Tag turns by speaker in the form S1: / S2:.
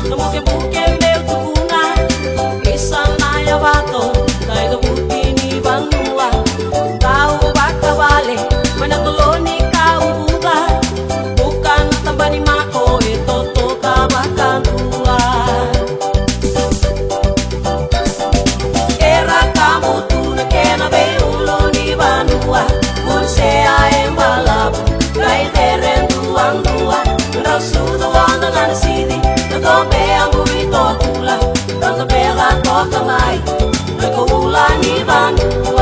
S1: no buke meu tukunga isa na ya bato kay gabuti ni banua tao baka wale manatuloni ka ubuga bukan tambani mako ito to ka bakan tua era kamu tu na kena be ulo ni banua unse a embalabu kay terenduang dua rasudo wana na sidi no be amui to tula no be la to kamai no ko ula ni banua